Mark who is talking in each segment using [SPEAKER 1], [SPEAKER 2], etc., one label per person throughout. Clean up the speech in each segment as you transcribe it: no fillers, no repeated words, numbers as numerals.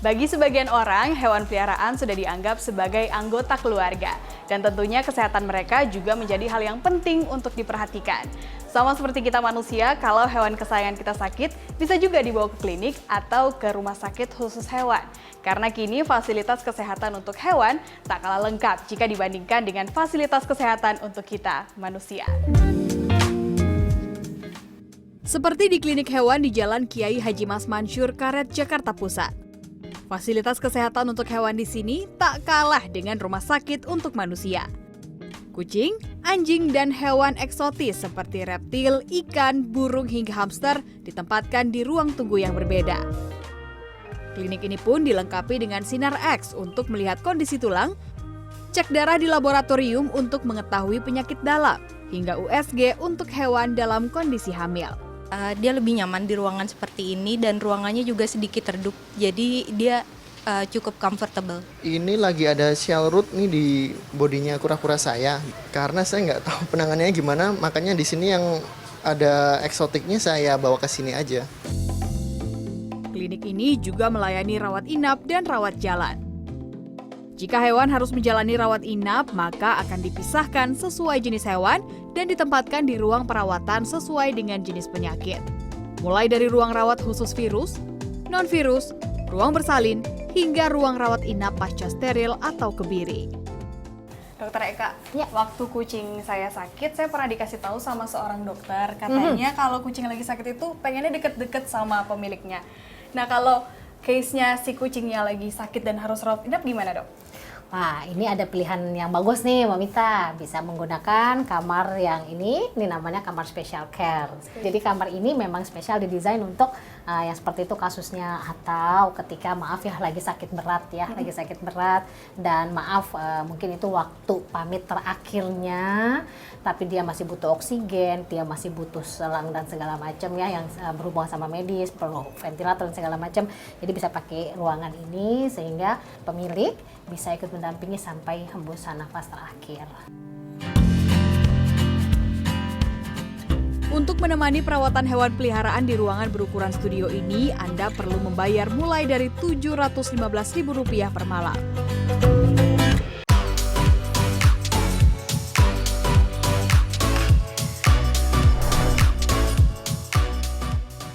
[SPEAKER 1] Bagi sebagian orang, hewan peliharaan sudah dianggap sebagai anggota keluarga. Dan tentunya kesehatan mereka juga menjadi hal yang penting untuk diperhatikan. Sama seperti kita manusia, kalau hewan kesayangan kita sakit, bisa juga dibawa ke klinik atau ke rumah sakit khusus hewan. Karena kini fasilitas kesehatan untuk hewan tak kalah lengkap jika dibandingkan dengan fasilitas kesehatan untuk kita, manusia. Seperti di klinik hewan di Jalan Kiai Haji Mas Mansur, Karet, Jakarta Pusat. Fasilitas kesehatan untuk hewan di sini tak kalah dengan rumah sakit untuk manusia. Kucing, anjing, dan hewan eksotis seperti reptil, ikan, burung, hingga hamster ditempatkan di ruang tunggu yang berbeda. Klinik ini pun dilengkapi dengan sinar X untuk melihat kondisi tulang, cek darah di laboratorium untuk mengetahui penyakit dalam, hingga USG untuk hewan dalam kondisi hamil.
[SPEAKER 2] Dia lebih nyaman di ruangan seperti ini dan ruangannya juga sedikit redup, jadi dia cukup comfortable.
[SPEAKER 3] Ini lagi ada shell root nih di bodinya kura-kura saya, karena saya nggak tahu penanganannya gimana, makanya di sini yang ada eksotiknya saya bawa ke sini aja.
[SPEAKER 1] Klinik ini juga melayani rawat inap dan rawat jalan. Jika hewan harus menjalani rawat inap, maka akan dipisahkan sesuai jenis hewan dan ditempatkan di ruang perawatan sesuai dengan jenis penyakit. Mulai dari ruang rawat khusus virus, non-virus, ruang bersalin, hingga ruang rawat inap pasca steril atau kebiri. Dokter Eka, waktu kucing saya sakit, saya pernah dikasih tahu sama seorang dokter, katanya kalau kucing lagi sakit itu pengennya deket-deket sama pemiliknya. Nah, kalau case-nya si kucingnya lagi sakit dan harus rawat inap gimana, Dok?
[SPEAKER 4] Wah, ini ada pilihan yang bagus nih, Mbak Mita. Bisa menggunakan kamar yang ini namanya kamar special care. Jadi kamar ini memang spesial didesain untuk yang seperti itu kasusnya, atau ketika maaf ya lagi sakit berat ya, lagi sakit berat dan maaf mungkin itu waktu pamit terakhirnya, tapi dia masih butuh oksigen, dia masih butuh selang dan segala macam ya yang berhubungan sama medis, perlu ventilator dan segala macam. Jadi bisa pakai ruangan ini sehingga pemilik bisa ikut mendampingi sampai hembusan nafas terakhir.
[SPEAKER 1] Untuk menemani perawatan hewan peliharaan di ruangan berukuran studio ini, Anda perlu membayar mulai dari Rp715.000 per malam.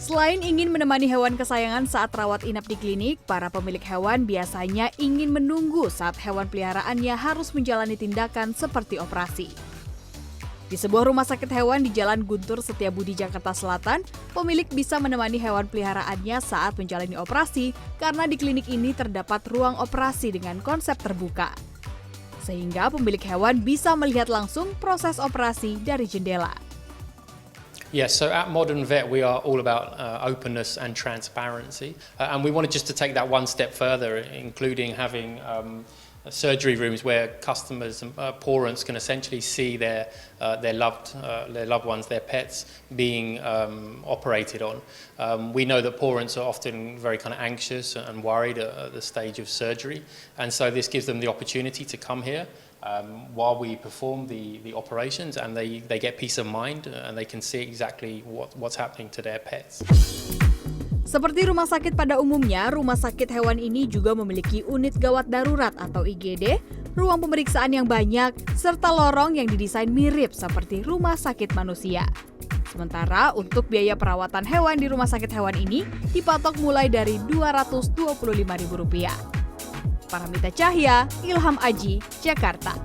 [SPEAKER 1] Selain ingin menemani hewan kesayangan saat rawat inap di klinik, para pemilik hewan biasanya ingin menunggu saat hewan peliharaannya harus menjalani tindakan seperti operasi. Di sebuah rumah sakit hewan di Jalan Guntur Setiabudi, Jakarta Selatan, pemilik bisa menemani hewan peliharaannya saat menjalani operasi karena di klinik ini terdapat ruang operasi dengan konsep terbuka. Sehingga pemilik hewan bisa melihat langsung proses operasi dari jendela.
[SPEAKER 5] Yes, so at Modern Vet we are all about openness and transparency, and we wanted just to take that one step further, including having surgery rooms where customers and parents can essentially see their loved ones, their pets, being operated on. We know that parents are often very kind of anxious and worried at the stage of surgery, and so this gives them the opportunity to come here while we perform the operations, and they get peace of mind and they can see exactly what's happening to their pets.
[SPEAKER 1] Seperti rumah sakit pada umumnya, rumah sakit hewan ini juga memiliki unit gawat darurat atau IGD, ruang pemeriksaan yang banyak, serta lorong yang didesain mirip seperti rumah sakit manusia. Sementara untuk biaya perawatan hewan di rumah sakit hewan ini dipatok mulai dari Rp225.000. Paramita Cahya, Ilham Aji, Jakarta.